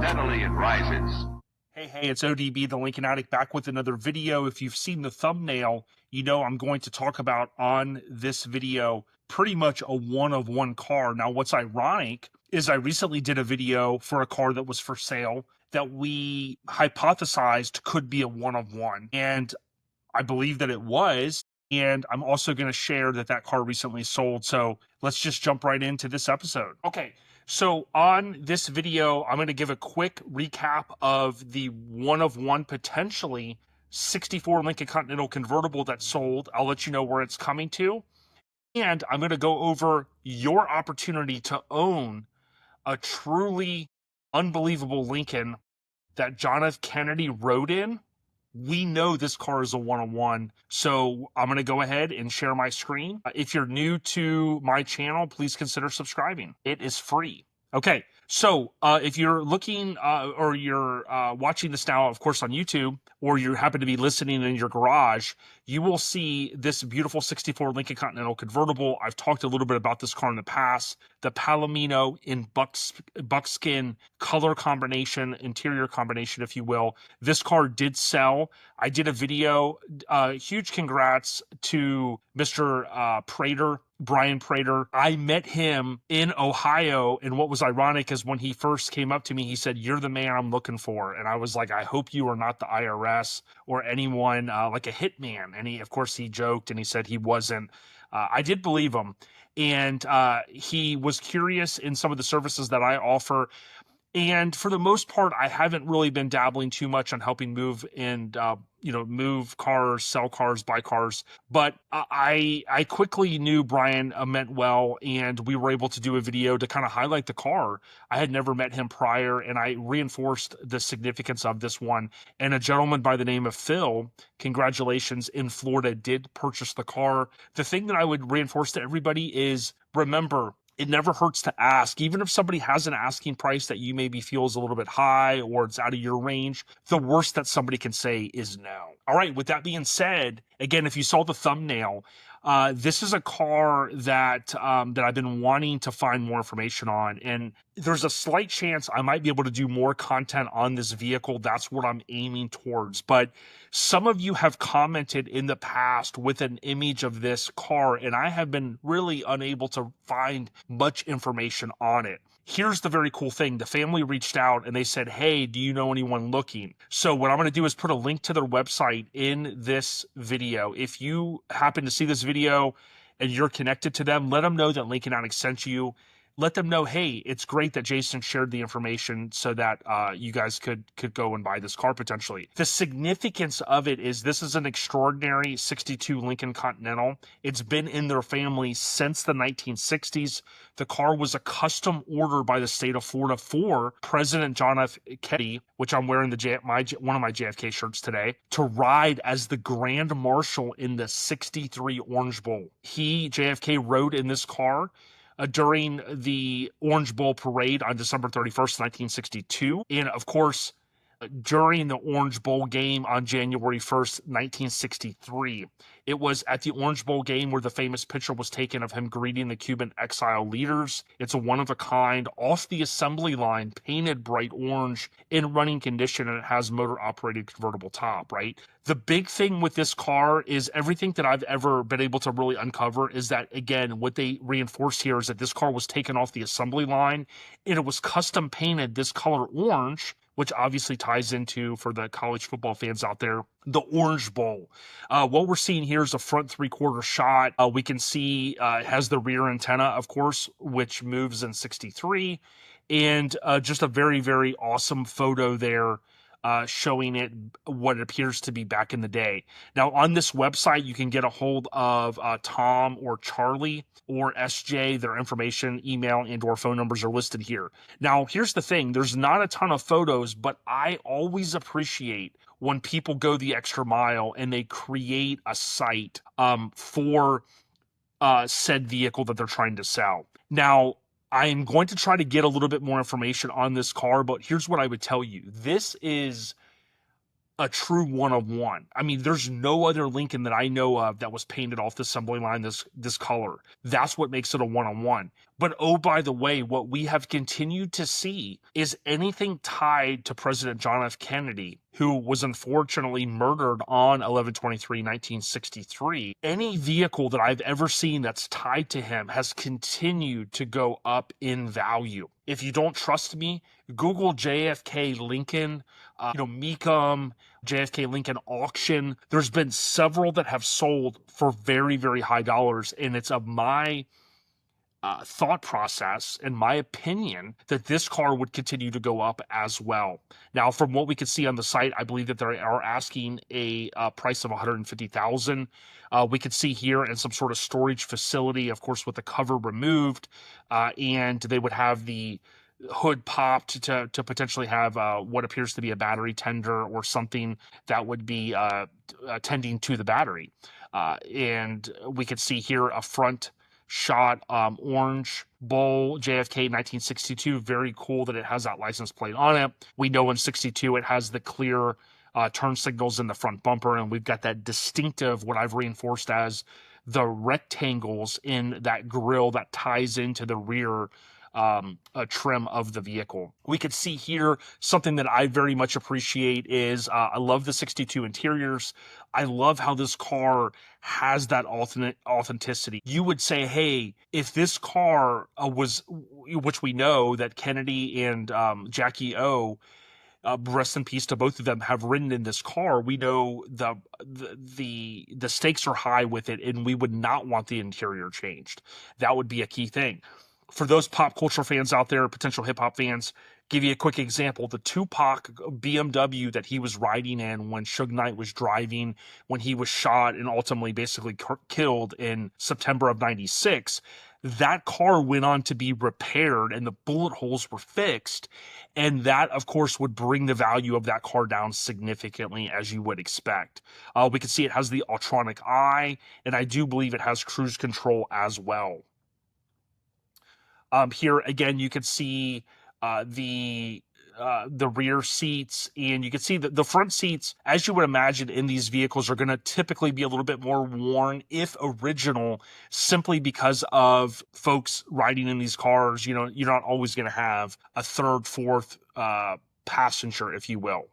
steadily it rises. Hey, it's ODB, the Lincoln Addict, back with another video. If you've seen the thumbnail, you know I'm going to talk about on this video pretty much a one-of-one car. Now, what's ironic is I recently did a video for a car that was for sale that we hypothesized could be a one-of-one, and I believe that it was. And I'm also going to share that that car recently sold. So let's just jump right into this episode. Okay, so on this video, I'm going to give a quick recap of the one-of-one potentially 64 Lincoln Continental convertible that sold. I'll let you know where it's coming to. And I'm going to go over your opportunity to own a truly unbelievable Lincoln that John F. Kennedy rode in. We know this car is a one-on-one, so I'm going to go ahead and share my screen. If you're new to my channel, please consider subscribing. It is free. Okay, so if you're looking or you're watching this now, of course, on YouTube, or you happen to be listening in your garage, you will see this beautiful 64 Lincoln Continental convertible. I've talked a little bit about this car in the past. The Palomino in buckskin color combination, interior combination, if you will. This car did sell. I did a video. Huge congrats to Mr. Prater, Brian Prater. I met him in Ohio, and what was ironic is when he first came up to me, he said, "You're the man I'm looking for." And I was like, "I hope you are not the IRS or anyone like a hitman." And he, of course, he joked and he said he wasn't. I did believe him. And he was curious in some of the services that I offer. And for the most part, I haven't really been dabbling too much on helping move and, move cars, sell cars, buy cars. But I quickly knew Brian meant well, and we were able to do a video to kind of highlight the car. I had never met him prior, and I reinforced the significance of this one. And a gentleman by the name of Phil, congratulations, in Florida, did purchase the car. The thing that I would reinforce to everybody is, remember, it never hurts to ask. Even if somebody has an asking price that you maybe feel is a little bit high or it's out of your range, the worst that somebody can say is no. All right, with that being said, again, if you saw the thumbnail, this is a car that I've been wanting to find more information on, and there's a slight chance I might be able to do more content on this vehicle. That's what I'm aiming towards. But some of you have commented in the past with an image of this car, and I have been really unable to find much information on it. Here's the very cool thing. The family reached out and they said, "Hey, do you know anyone looking?" So what I'm going to do is put a link to their website in this video. If you happen to see this video and you're connected to them, let them know that Lincoln Addict sent you. Let them know, hey, it's great that Jason shared the information so that you guys could go and buy this car potentially. The significance of it is this is an extraordinary 62 Lincoln Continental. It's been in their family since the 1960s. The car was a custom order by the state of Florida for President John F. Kennedy, which I'm wearing one of my JFK shirts today, to ride as the Grand Marshal in the 63 Orange Bowl. JFK, rode in this car during the Orange Bowl parade on December 31st, 1962. And of course, during the Orange Bowl game on January 1st, 1963. It was at the Orange Bowl game where the famous picture was taken of him greeting the Cuban Exile Leaders. It's a one-of-a-kind, off the assembly line, painted bright orange, in running condition, and it has motor-operated convertible top, right? The big thing with this car is everything that I've ever been able to really uncover is that, again, what they reinforced here is that this car was taken off the assembly line, and it was custom painted this color orange, which obviously ties into, for the college football fans out there, the Orange Bowl. What we're seeing here is a front three-quarter shot. We can see it has the rear antenna, of course, which moves in 63, and just a very, very awesome photo there showing it what it appears to be back in the day. Now, on this website, you can get a hold of Tom or Charlie or SJ. Their information, email, and or phone numbers are listed here. Now, here's the thing. There's not a ton of photos, but I always appreciate when people go the extra mile and they create a site for said vehicle that they're trying to sell. Now, I'm going to try to get a little bit more information on this car, but here's what I would tell you. This is a true one-of-one. I mean, there's no other Lincoln that I know of that was painted off the assembly line this color. That's what makes it a one-on-one. But oh, by the way, what we have continued to see is anything tied to President John F. Kennedy, who was unfortunately murdered on 11/23/1963. Any vehicle that I've ever seen that's tied to him has continued to go up in value. If you don't trust me, Google JFK Lincoln, Mecum, JFK Lincoln auction. There's been several that have sold for very, very high dollars, and it's of my thought process, in my opinion, that this car would continue to go up as well. Now, from what we can see on the site, I believe that they are asking a price of $150,000. We could see here in some sort of storage facility, of course, with the cover removed, and they would have the hood popped to potentially have what appears to be a battery tender or something that would be tending to the battery. And we could see here a front shot, orange Bull JFK 1962. Very cool that it has that license plate on it. We know in 62 it has the clear turn signals in the front bumper, and we've got that distinctive, what I've reinforced as the rectangles in that grille that ties into the rear trim of the vehicle. We could see here something that I very much appreciate is I love the 62 interiors. I love how this car has that authenticity. You would say, hey, if this car was, which we know that Kennedy and Jackie O, rest in peace to both of them, have ridden in this car, we know the stakes are high with it, and we would not want the interior changed. That would be a key thing. For those pop culture fans out there, potential hip hop fans, give you a quick example. The Tupac BMW that he was riding in when Suge Knight was driving, when he was shot and ultimately basically killed in September of 96, that car went on to be repaired and the bullet holes were fixed. And that, of course, would bring the value of that car down significantly, as you would expect. We can see it has the Autronic Eye, and I do believe it has cruise control as well. Here again, you can see the rear seats, and you can see that the front seats, as you would imagine in these vehicles, are going to typically be a little bit more worn, if original, simply because of folks riding in these cars. You know, you're not always going to have a third, fourth passenger, if you will.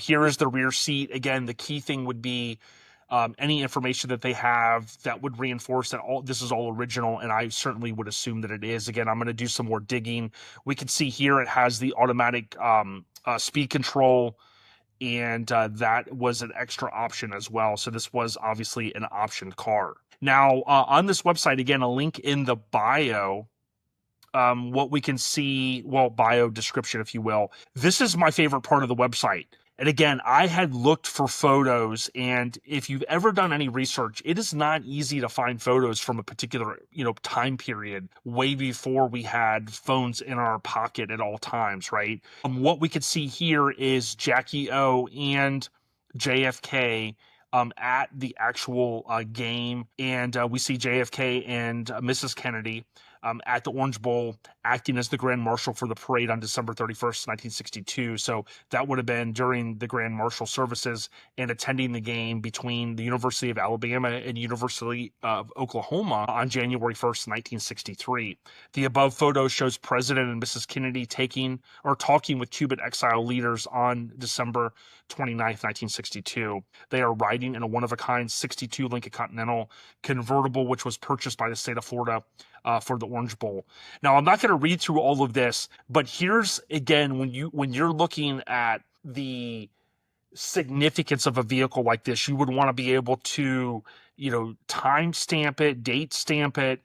Here is the rear seat. Again, the key thing would be any information that they have that would reinforce that this is all original, and I certainly would assume that it is. Again, I'm going to do some more digging. We can see here it has the automatic speed control, and that was an extra option as well. So this was obviously an optioned car. Now, on this website, again, a link in the bio. What we can see, well, bio description, if you will. This is my favorite part of the website. And again, I had looked for photos, and if you've ever done any research, it is not easy to find photos from a particular, time period way before we had phones in our pocket at all times, right? What we could see here is Jackie O and JFK at the actual game, and we see JFK and Mrs. Kennedy at the Orange Bowl, acting as the Grand Marshal for the parade on December 31st, 1962. So that would have been during the Grand Marshal services and attending the game between the University of Alabama and University of Oklahoma on January 1st, 1963. The above photo shows President and Mrs. Kennedy talking with Cuban Exile Leaders on December 29th, 1962. They are riding in a one-of-a-kind 62 Lincoln Continental convertible, which was purchased by the state of Florida for the Orange Bowl. Now, I'm not going to read through all of this, but here's, again, when you're looking at the significance of a vehicle like this, you would want to be able to, time stamp it, date stamp it,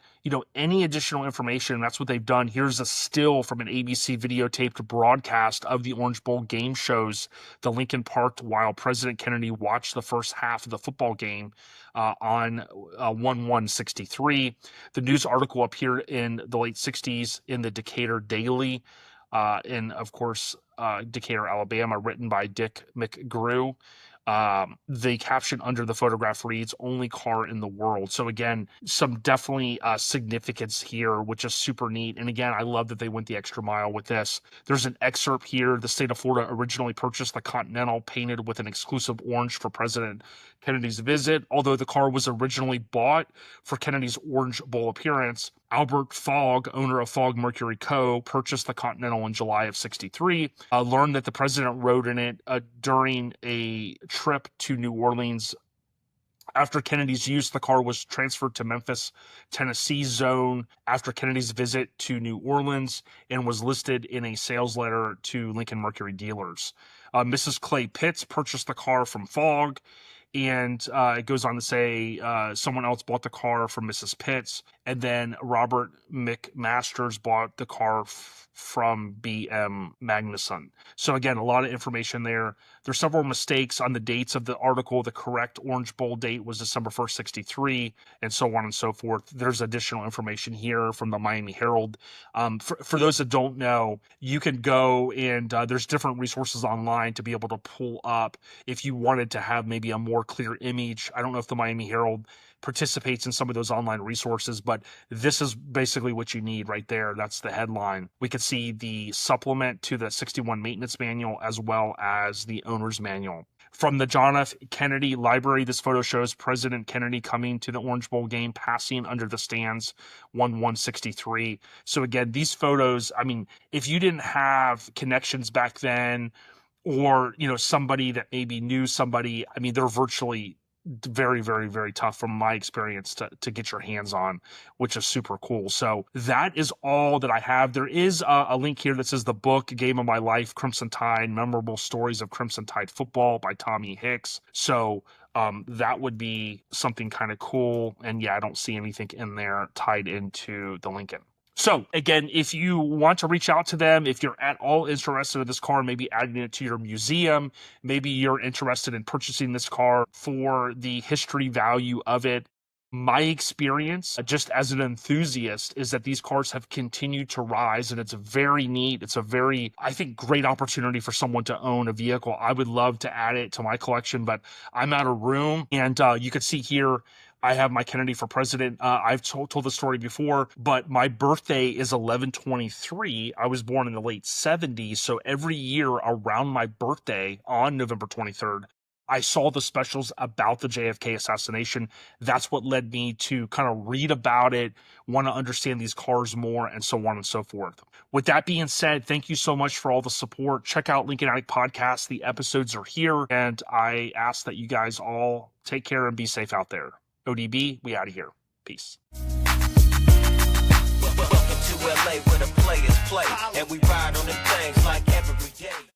any additional information. That's what they've done. Here's a still from an ABC videotaped broadcast of the Orange Bowl game shows the Lincoln parked while President Kennedy watched the first half of the football game on 1/1/63. The news article appeared in the late 60s in the Decatur Daily, in, of course, Decatur, Alabama, written by Dick McGrew. The caption under the photograph reads, "Only car in the world." So again, some definitely significance here, which is super neat. And again, I love that they went the extra mile with this. There's an excerpt here. The state of Florida originally purchased the Continental painted with an exclusive orange for President Kennedy's visit. Although the car was originally bought for Kennedy's Orange Bowl appearance, Albert Fogg, owner of Fogg Mercury Co., purchased the Continental in July of 63, learned that the president rode in it during a trip to New Orleans. After Kennedy's use, the car was transferred to Memphis, Tennessee zone after Kennedy's visit to New Orleans and was listed in a sales letter to Lincoln Mercury dealers. Mrs. Clay Pitts purchased the car from Fogg, and it goes on to say someone else bought the car from Mrs. Pitts, and then Robert McMasters bought the car from B.M. Magnuson. So again, a lot of information there. There's several mistakes on the dates of the article. The correct Orange Bowl date was December 1st, 63, and so on and so forth. There's additional information here from the Miami Herald. For those that don't know, you can go and there's different resources online to be able to pull up if you wanted to have maybe a more clear image. I don't know if the Miami Herald participates in some of those online resources, but this is basically what you need right there. That's the headline. We could see the supplement to the 61 maintenance manual as well as the owner's manual. From the John F. Kennedy Library, this photo shows President Kennedy coming to the Orange Bowl game, passing under the stands, 1-1-63. So again, these photos, I mean, if you didn't have connections back then, or, you know, somebody that maybe knew somebody, I mean, they're virtually very, very, very tough from my experience to get your hands on, which is super cool. So that is all that I have. There is a link here that says the book, Game of My Life, Crimson Tide, Memorable Stories of Crimson Tide Football by Tommy Hicks. So that would be something kind of cool. And yeah, I don't see anything in there tied into the Lincoln. So again, if you want to reach out to them, if you're at all interested in this car, maybe adding it to your museum, maybe you're interested in purchasing this car for the history value of it. My experience, just as an enthusiast, is that these cars have continued to rise, and it's very neat. It's a very, I think, great opportunity for someone to own a vehicle. I would love to add it to my collection, but I'm out of room. And you can see here, I have my Kennedy for President. I've told the story before, but my birthday is 11/23. I was born in the late 70s, so every year around my birthday on November 23rd, I saw the specials about the JFK assassination. That's what led me to kind of read about it, want to understand these cars more, and so on and so forth. With that being said, thank you so much for all the support. Check out Lincoln Addict Podcast. The episodes are here, and I ask that you guys all take care and be safe out there. ODB, we out of here. Peace. Welcome to LA where the players play, and we ride on them things like every day.